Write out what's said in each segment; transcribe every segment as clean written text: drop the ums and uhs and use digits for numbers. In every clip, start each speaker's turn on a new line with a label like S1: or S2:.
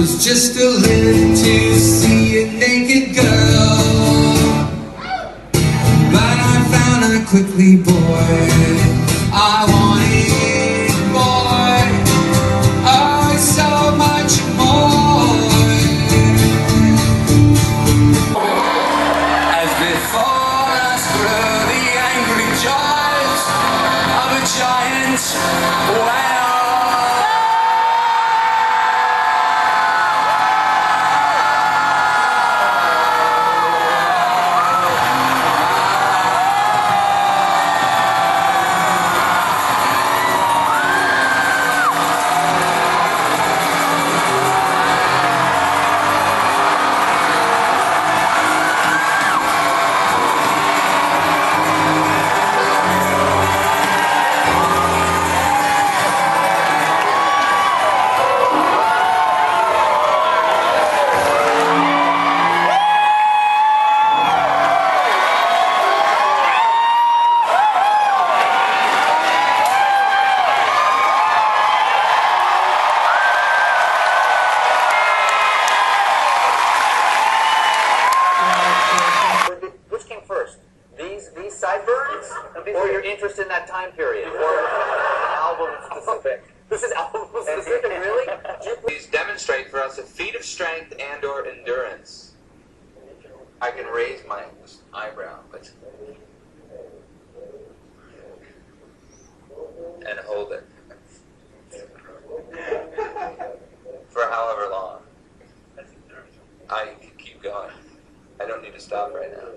S1: was just a living to see a naked girl, but I found her quickly bored. I wanted more, oh so much more. As before us grew the angry jaws of a giant whale.
S2: Or your interest in that time period, or album specific. This is album specific, really?
S3: Please demonstrate for us a feat of strength and or endurance. I can raise my eyebrow, but and hold it for however long. I can keep going. I don't need to stop right now.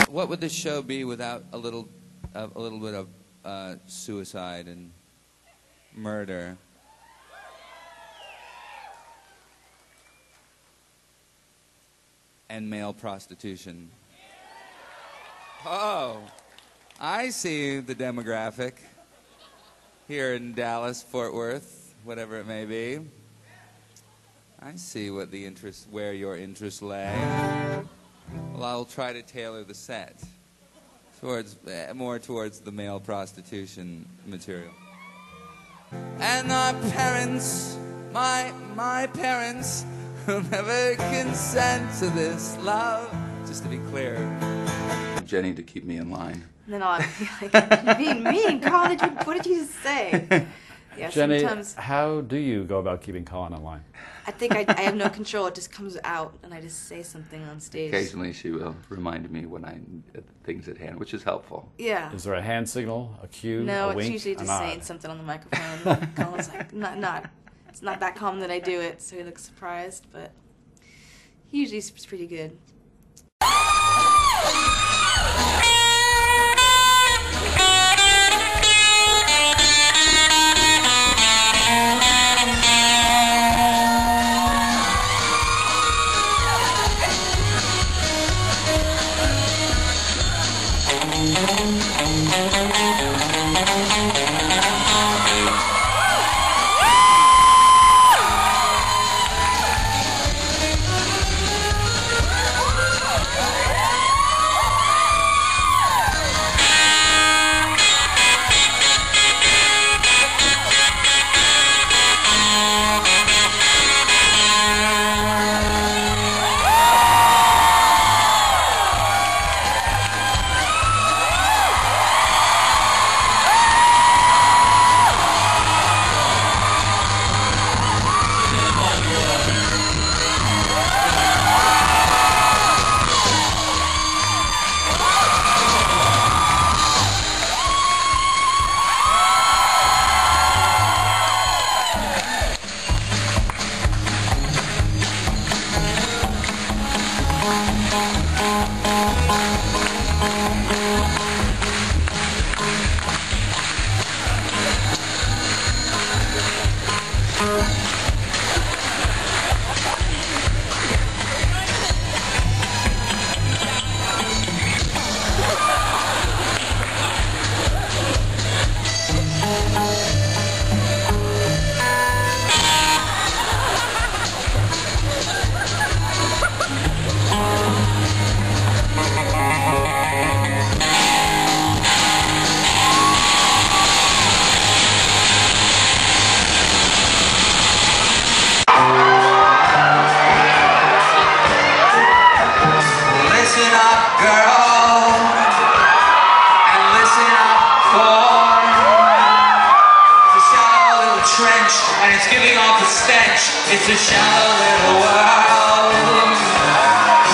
S1: What would this show be without a little bit of suicide and murder? And male prostitution. Oh, I see the demographic here in Dallas, Fort Worth, whatever it may be. I see what the interest, where your interests lay. Well, I'll try to tailor the set towards more towards the male prostitution material. And our parents, my parents, will never consent to this love. Just to be clear. Jenny to keep me in line.
S4: And then I'll be like, you're being mean, Colin. What did you just say? Yeah,
S5: Jenny,
S4: sometimes
S5: how do you go about keeping Colin in line?
S4: I think I have no control. It just comes out, and I just say something on stage.
S1: Occasionally she will remind me when things at hand, which is helpful.
S4: Yeah.
S5: Is there a hand signal, a cue,
S4: No,
S5: a wink,
S4: it's usually just saying something on the microphone. Colin's like, it's not that common that I do it, so he looks surprised, but he usually is pretty good.
S1: It's a shallow little world.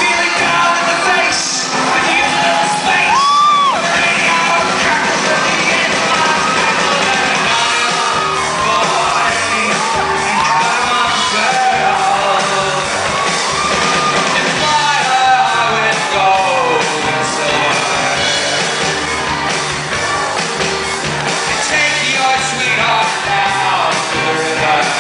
S1: Feeling down in the face, but you little space. Radio crackles at the end of my boy. Come on, girl. And fly high with gold and silver. And take your sweetheart down to the river.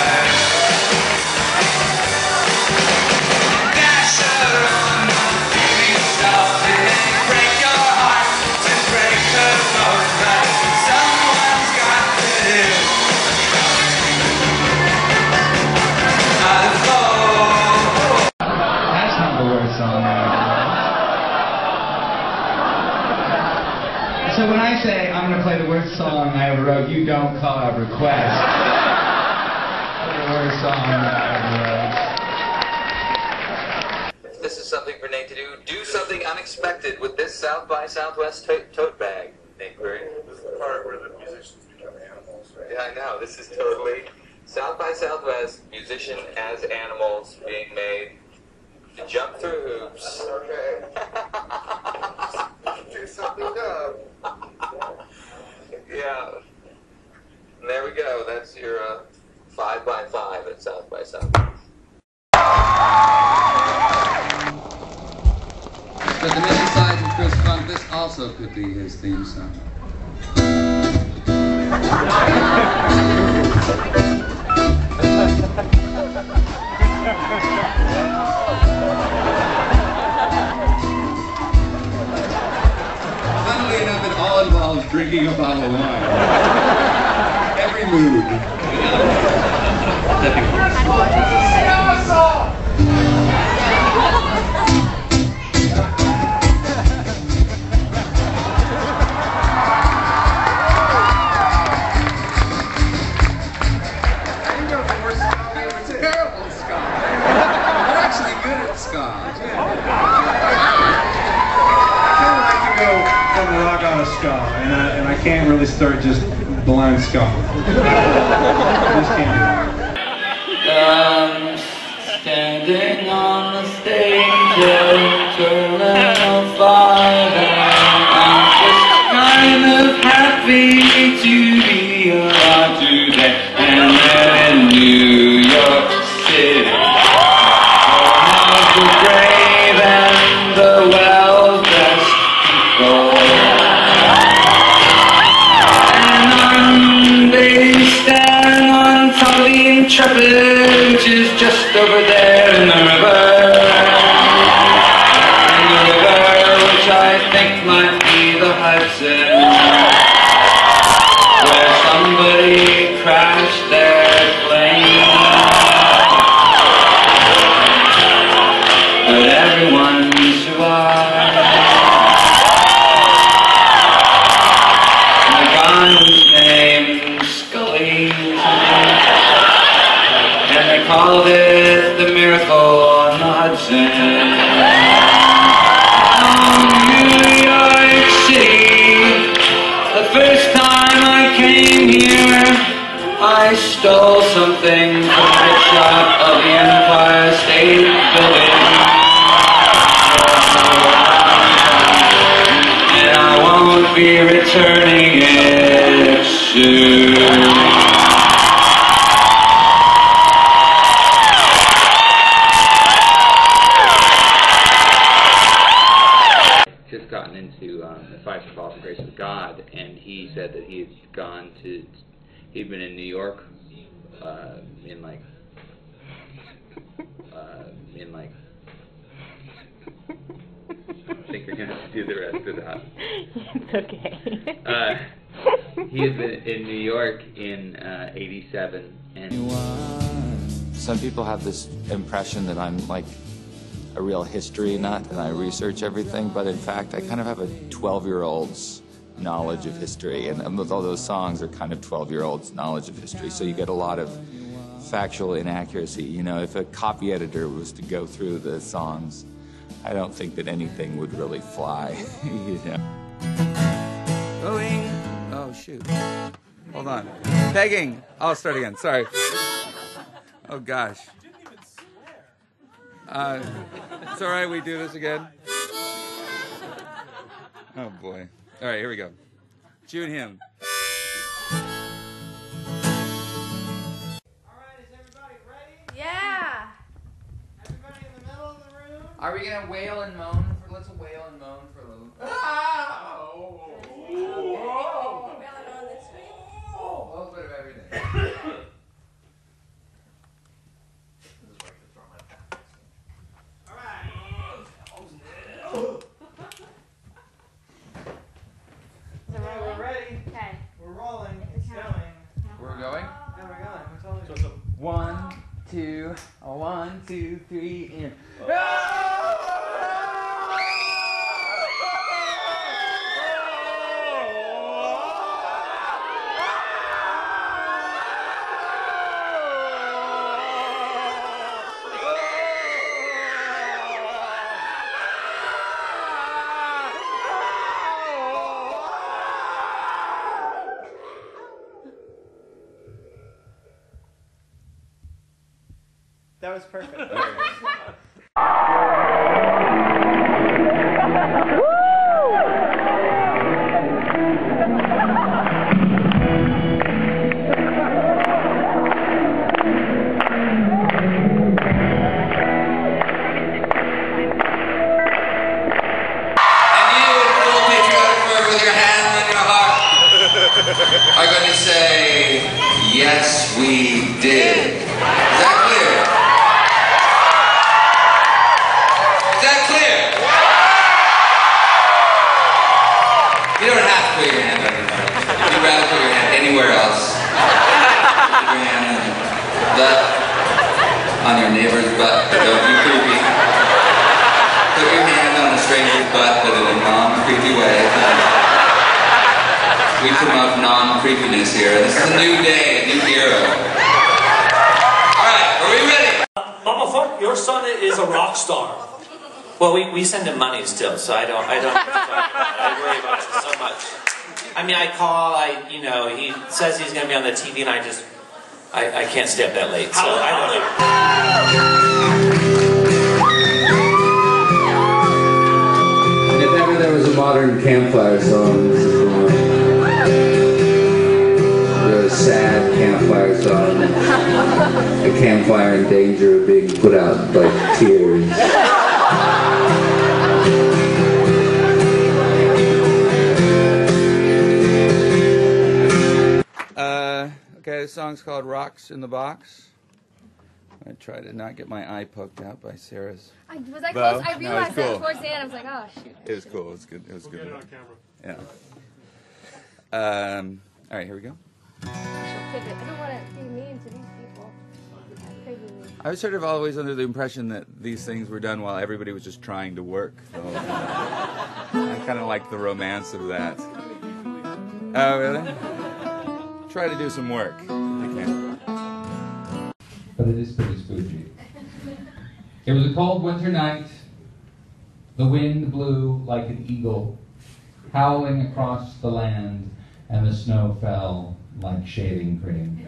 S6: So when I say I'm going to play the worst song I ever wrote, you don't call out request. The worst song I ever wrote.
S3: If this is something for Nate to do something unexpected with this South by Southwest tote bag. Nate Query.
S7: This is the part where the musicians become animals, right?
S3: Yeah, I know. This is totally South by Southwest, musician as animals being made to jump through hoops.
S7: Okay. Do something dumb.
S3: Yeah. And there we go. That's your 5 by 5 at South by Southwest.
S8: But the missing side of Chris Funk, this also could be his theme song. Funnily enough, it all involves drinking a bottle of wine. Every mood.
S9: And I can't really start just blind ska. I just can't do it.
S1: I'm standing on the stage of Terminal 5, and I'm just kind of happy to be alive today. And then in New York City, home of the brave and the well-dressed people. Intrepid, which is just over there in the river. In the river, which I think might be the Hudson, where somebody crashed their plane. But everyone survived. And the guy was named Scully. And they called it the miracle on the Hudson. Oh, New York City, the first time I came here, I stole something from the shop of the Empire State Building. And I won't be returning it soon. Just gotten into the 5 to Fall for Grace of God, and he said that he'd been in New York in like I think you're gonna have to do the rest of that.
S10: It's okay.
S3: He had been in New York in '87, and
S11: some people have this impression that I'm like a real history nut and I research everything, but in fact I kind of have a 12-year-old's knowledge of history, and all those songs are kind of 12-year-old's knowledge of history, so you get a lot of factual inaccuracy. You know, if a copy editor was to go through the songs, I don't think that anything would really fly. You know?
S1: Oh shoot. Hold on. Pegging. I'll start again. Sorry. Oh gosh. It's all right, we do this again. Oh, boy. All right, here we go. June hymn.
S4: Yeah.
S10: Everybody in the middle of the room?
S3: Are we gonna wail and moan? Let's wail and moan for a little. A little bit of everything.
S10: We're ready.
S4: Okay.
S10: We're rolling. It's going.
S3: We're going?
S10: Yeah, we're going. We're totally
S3: So it's a 1, 2, 1, 2, 3, and.
S10: That was perfect.
S3: Are going to say, yes, we did. Is that clear? Is that clear? You don't have to put your hand on your heart. If you'd rather put your hand anywhere else, put your hand on your butt, on your neighbor's butt, but don't be creepy. Put your hand on a stranger's butt, but in a non-creepy way. We promote non-creepiness here. This is a new day, a new era. Alright, are we ready?
S12: Mama, fuck, your son is a rock star. Well, we send him money still, so I worry about you so much. I mean, I call, he says he's going to be on the TV, and I can't stay up that late, so I don't know.
S13: If ever there was a modern campfire song, this is the one. A sad campfire song. A campfire in danger of being put out by tears.
S1: Okay, this song's called Rocks in the Box. I try to not get my eye poked out by Sarah's.
S14: Was I
S1: bow.
S14: close? I realized that towards the end. I was like, oh, shoot.
S1: It was cool. It was good. It was good.
S9: Get it on camera.
S1: Yeah. All right, here we go.
S14: I don't want to be mean to these people.
S1: I was sort of always under the impression that these things were done while everybody was just trying to work. So I kind of like the romance of that. Oh, really? Try to do some work.
S6: But it is pretty spooky. It was a cold winter night. The wind blew like an eagle, howling across the land, and the snow fell like shaving cream.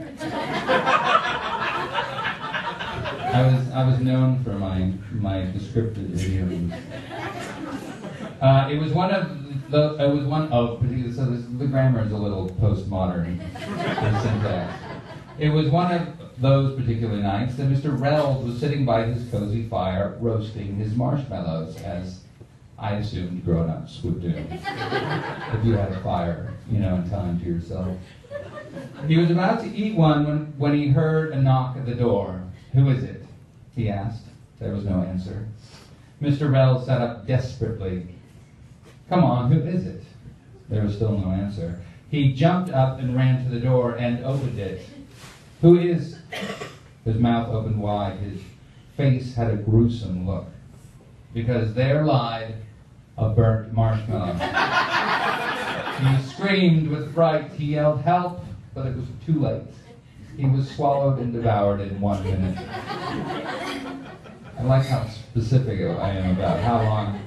S6: I was known for my descriptive idioms. It was one of particular. So the grammar is a little postmodern. The syntax. It was one of those particular nights that Mr. Reynolds was sitting by his cozy fire, roasting his marshmallows, as I assumed grown-ups would do. If you had a fire, in time to yourself. He was about to eat one when he heard a knock at the door. "Who is it?" he asked. There was no answer. Mr. Reynolds sat up desperately. "Come on, who is it?" There was still no answer. He jumped up and ran to the door and opened it. "Who is?" His mouth opened wide. His face had a gruesome look. Because there lied a burnt marshmallow. He screamed with fright. He yelled, "Help!" but it was too late. He was swallowed and devoured in 1 minute. I like how specific I am about how long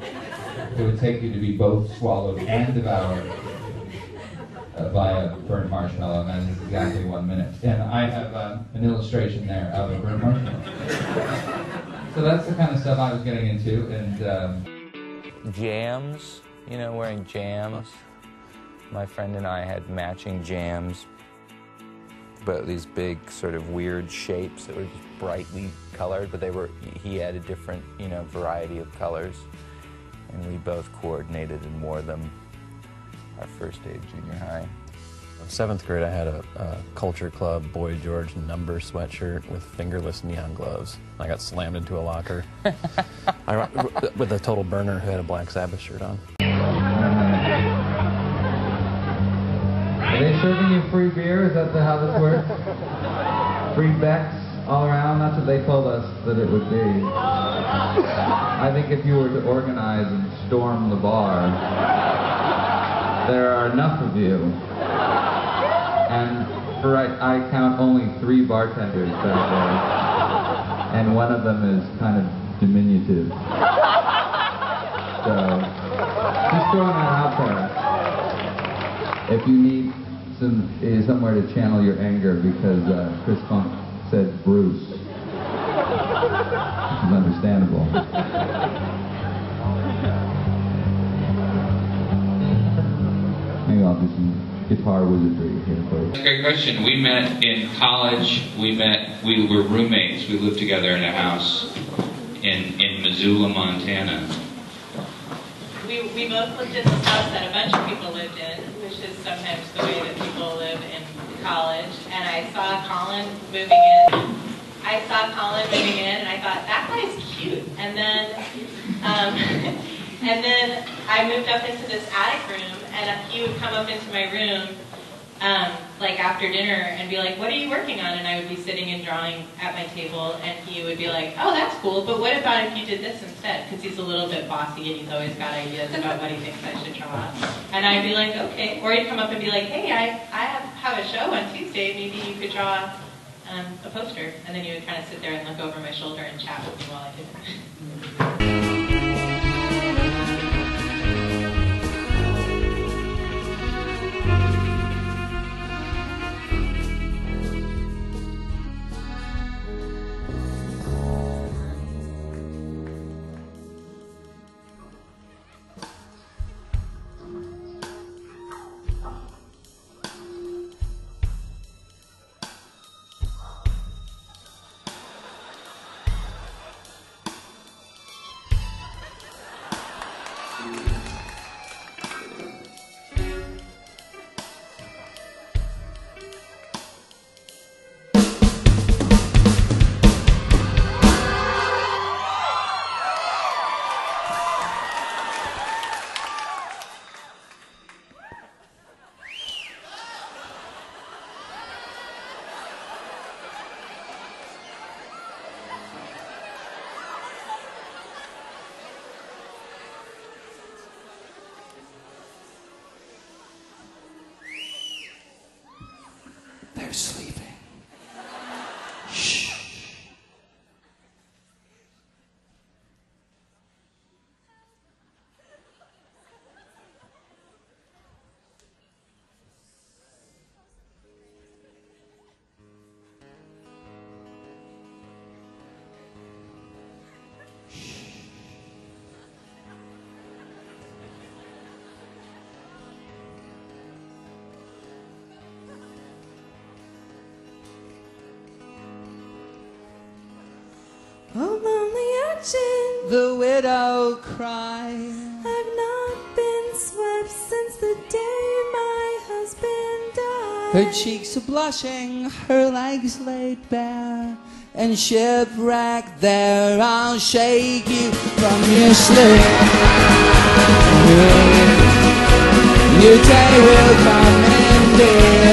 S6: it would take you to be both swallowed and devoured by a burnt marshmallow, and that is exactly 1 minute. And I have an illustration there of a burnt marshmallow. So that's the kind of stuff I was getting into, and
S11: jams, you know, wearing jams. My friend and I had matching jams, but these big sort of weird shapes that were just brightly colored, but he had a different, you know, variety of colors, and we both coordinated and wore them our first day of junior high.
S15: In 7th grade, I had a Culture Club Boy George number sweatshirt with fingerless neon gloves. I got slammed into a locker with a total burner who had a Black Sabbath shirt on.
S6: Are they serving you free beer? Is that how this works? Free Becks all around? That's what they told us that it would be. I think if you were to organize and storm the bar, there are enough of you. And I count only 3 bartenders back there. And one of them is kind of diminutive. So, just throwing that out there. If you need somewhere to channel your anger because Chris Funk said Bruce, which is understandable. Maybe I'll do some guitar wizardry here for you.
S16: Great question. We met in college. We were roommates. We lived together in a house in Missoula, Montana.
S17: We both lived in this house that a bunch of people lived in, which is sometimes the way that people live in college. And I saw Colin moving in. And I thought, that guy's cute. And then, and then I moved up into this attic room, and he would come up into my room, like after dinner, and be like, "What are you working on?" And I would be sitting and drawing at my table, and he would be like, "Oh, that's cool, but what about if you did this instead?" Because he's a little bit bossy, and he's always got ideas about what he thinks I should draw. And I'd be like, "Okay." Or he'd come up and be like, "Hey, I have a show on Tuesday. Maybe you could draw a poster." And then he would kind of sit there and look over my shoulder and chat with me while I did it.
S1: They're sleeping. Shh.
S18: Oh, lonely urchin,
S1: The widow cried.
S18: I've not been swept since the day my husband died.
S1: Her cheeks are blushing, her legs laid bare, and shipwrecked there. I'll shake you from your sleep. Your day will come in, dear.